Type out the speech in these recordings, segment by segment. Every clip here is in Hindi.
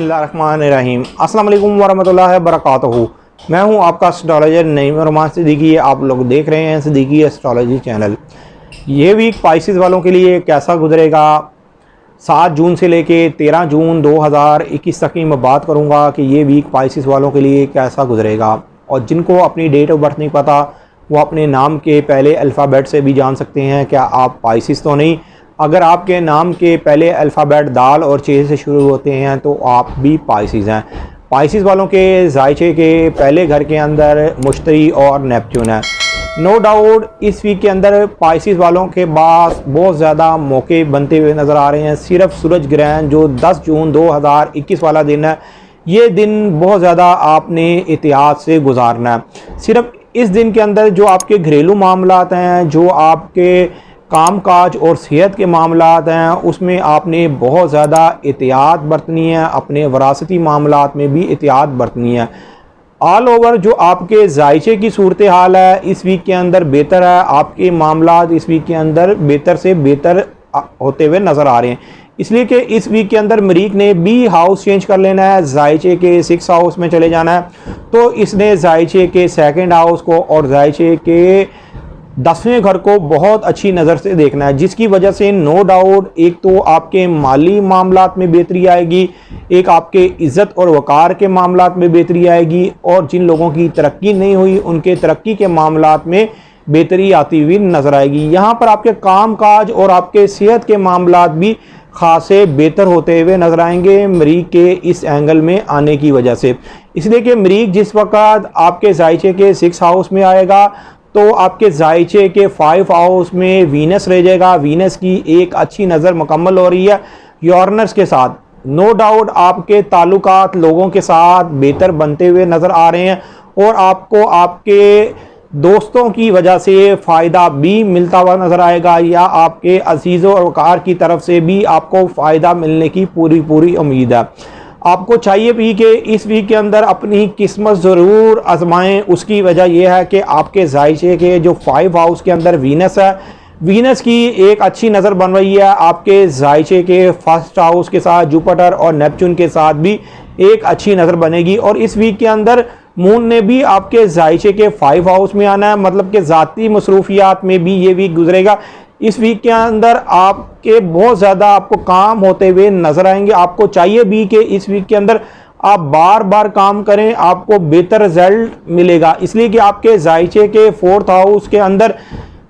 बिस्मिल्लाहिर्रहमानिर्रहीम। अस्सलाम वालेकुम वरहमतुल्लाहि वबरकातुहू। मैं हूं आपका एस्ट्रोलॉजर नईम रहमान सिद्दीकी। आप लोग देख रहे हैं सिद्दीकी एस्ट्रोलॉजी चैनल। ये वीक पाइसिस वालों के लिए कैसा गुजरेगा, 7 जून से लेके 13 जून 2021 तक की मैं बात करूंगा कि ये वीक पाइसिस वालों के लिए कैसा गुजरेगा। और जिनको अपनी डेट ऑफ बर्थ नहीं पता वो अपने नाम के पहले अल्फ़ाबेट से भी जान सकते हैं क्या आप पाइसिस तो नहीं। अगर आपके नाम के पहले अल्फ़ाबेट दाल और चे से शुरू होते हैं तो आप भी पाइसिस हैं। पाइसिस वालों के जायचे के पहले घर के अंदर मुश्तरी और नेपच्यून है। नो डाउट इस वीक के अंदर पाइसिस वालों के पास बहुत ज़्यादा मौके बनते हुए नज़र आ रहे हैं। सिर्फ सूरज ग्रहण जो 10 जून 2021 वाला दिन है, ये दिन बहुत ज़्यादा आपने एहतियात से गुजारना है। सिर्फ इस दिन के अंदर जो आपके घरेलू मामलात हैं, जो आपके कामकाज और सेहत के मामलात हैं, उसमें आपने बहुत ज़्यादा एहतियात बरतनी है। अपने वरासती मामलात में भी एहतियात बरतनी है। ऑल ओवर जो आपके जायचे की सूरत हाल है इस वीक के अंदर बेहतर है। आपके मामलात इस वीक के अंदर बेहतर से बेहतर होते हुए नज़र आ रहे हैं, इसलिए कि इस वीक के अंदर मरीक ने भी हाउस चेंज कर लेना है। जायचे के 6 हाउस में चले जाना है तो इसने जायचे के 2nd हाउस को और जायचे के 10वें घर को बहुत अच्छी नज़र से देखना है, जिसकी वजह से नो डाउट एक तो आपके माली मामलात में बेहतरी आएगी, एक आपके इज़्ज़त और वक़ार के मामलात में बेहतरी आएगी, और जिन लोगों की तरक्की नहीं हुई उनके तरक्की के मामलात में बेहतरी आती हुई नज़र आएगी। यहाँ पर आपके काम काज और आपके सेहत के मामलात भी खासे बेहतर होते हुए नज़र आएंगे मरीक के इस एंगल में आने की वजह से। इसलिए कि मरीक जिस वक़्त आपके जायचे के 6 हाउस में आएगा तो आपके जायचे के 5 हाउस में वीनस रह जाएगा। वीनस की एक अच्छी नज़र मुकम्मल हो रही है यूरेनस के साथ। नो डाउट आपके ताल्लुकात लोगों के साथ बेहतर बनते हुए नज़र आ रहे हैं और आपको आपके दोस्तों की वजह से फ़ायदा भी मिलता हुआ नज़र आएगा, या आपके अजीज़ों और वक़ार की तरफ से भी आपको फ़ायदा मिलने की पूरी उम्मीद है। आपको चाहिए भी कि इस वीक के अंदर अपनी किस्मत ज़रूर आजमाएं। उसकी वजह यह है कि आपके जायचे के जो 5 हाउस के अंदर वीनस है, वीनस की एक अच्छी नज़र बन रही है। आपके जायचे के 1st हाउस के साथ जुपिटर और नेपच्यून के साथ भी एक अच्छी नज़र बनेगी। और इस वीक के अंदर मून ने भी आपके जायचे के 5 हाउस में आना है, मतलब कि ज़ाती मसरूफियात में भी ये वीक गुजरेगा। इस वीक के अंदर आपके बहुत ज़्यादा आपको काम होते हुए नज़र आएंगे। आपको चाहिए भी कि इस वीक के अंदर आप बार बार काम करें, आपको बेहतर रिजल्ट मिलेगा। इसलिए कि आपके जायचे के 4th हाउस के अंदर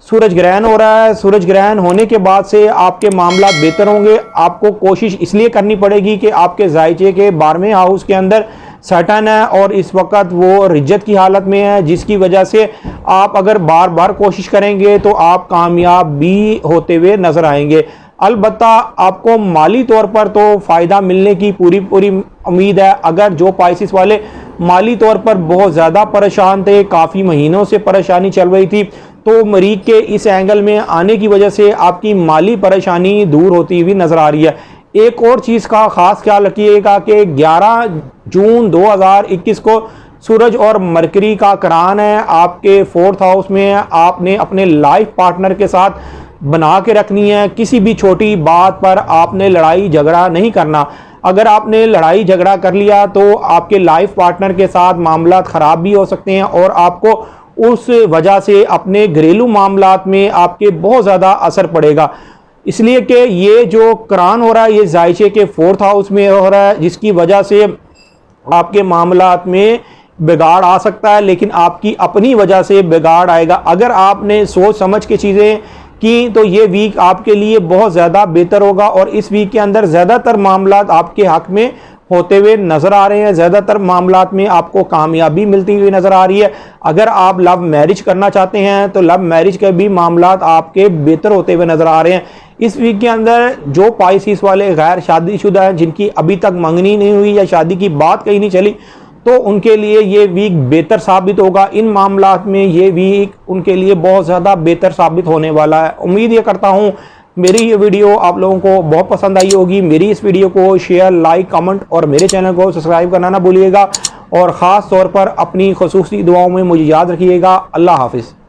सूरज ग्रहण हो रहा है। सूरज ग्रहण होने के बाद से आपके मामला बेहतर होंगे। आपको कोशिश इसलिए करनी पड़ेगी कि आपके जायचे के 12वें हाउस के अंदर सैटर्न है और इस वक्त वो रिज्जत की हालत में है, जिसकी वजह से आप अगर बार बार कोशिश करेंगे तो आप कामयाब भी होते हुए नज़र आएंगे। अलबत्ता आपको माली तौर पर तो फ़ायदा मिलने की पूरी उम्मीद है। अगर जो पाइसिस वाले माली तौर पर बहुत ज़्यादा परेशान थे, काफ़ी महीनों से परेशानी चल रही थी, तो मरीक के इस एंगल में आने की वजह से आपकी माली परेशानी दूर होती हुई नज़र आ रही है। एक और चीज़ का ख़ास ख्याल रखिएगा कि 11 जून 2021 को सूरज और मरकरी का करान है, आपके 4th हाउस में है। आपने अपने लाइफ पार्टनर के साथ बना के रखनी है। किसी भी छोटी बात पर आपने लड़ाई झगड़ा नहीं करना। अगर आपने लड़ाई झगड़ा कर लिया तो आपके लाइफ पार्टनर के साथ मामलात ख़राब भी हो सकते हैं और आपको उस वजह से अपने घरेलू मामलात में आपके बहुत ज़्यादा असर पड़ेगा। इसलिए कि ये जो करान हो रहा है ये जायचे के 4th हाउस में हो रहा है, जिसकी वजह से आपके मामलात में बिगाड़ आ सकता है, लेकिन आपकी अपनी वजह से बिगाड़ आएगा। अगर आपने सोच समझ के चीज़ें की तो ये वीक आपके लिए बहुत ज़्यादा बेहतर होगा। और इस वीक के अंदर ज़्यादातर मामलात आपके हक़ में होते हुए नज़र आ रहे हैं। ज़्यादातर मामलात में आपको कामयाबी मिलती हुई नज़र आ रही है। अगर आप लव मैरिज करना चाहते हैं तो लव मैरिज के भी मामलात आपके बेहतर होते हुए नज़र आ रहे हैं। इस वीक के अंदर जो पाइसिस वाले गैर शादीशुदा हैं, जिनकी अभी तक मंगनी नहीं हुई या शादी की बात कहीं नहीं चली, तो उनके लिए ये वीक बेहतर साबित होगा। इन मामलात में ये वीक उनके लिए बहुत ज़्यादा बेहतर साबित होने वाला है। उम्मीद ये करता हूँ मेरी ये वीडियो आप लोगों को बहुत पसंद आई होगी। मेरी इस वीडियो को शेयर, लाइक, कमेंट और मेरे चैनल को सब्सक्राइब करना ना भूलिएगा। और ख़ास तौर पर अपनी खुसूसी दुआओं में मुझे याद रखिएगा। अल्लाह हाफिज़।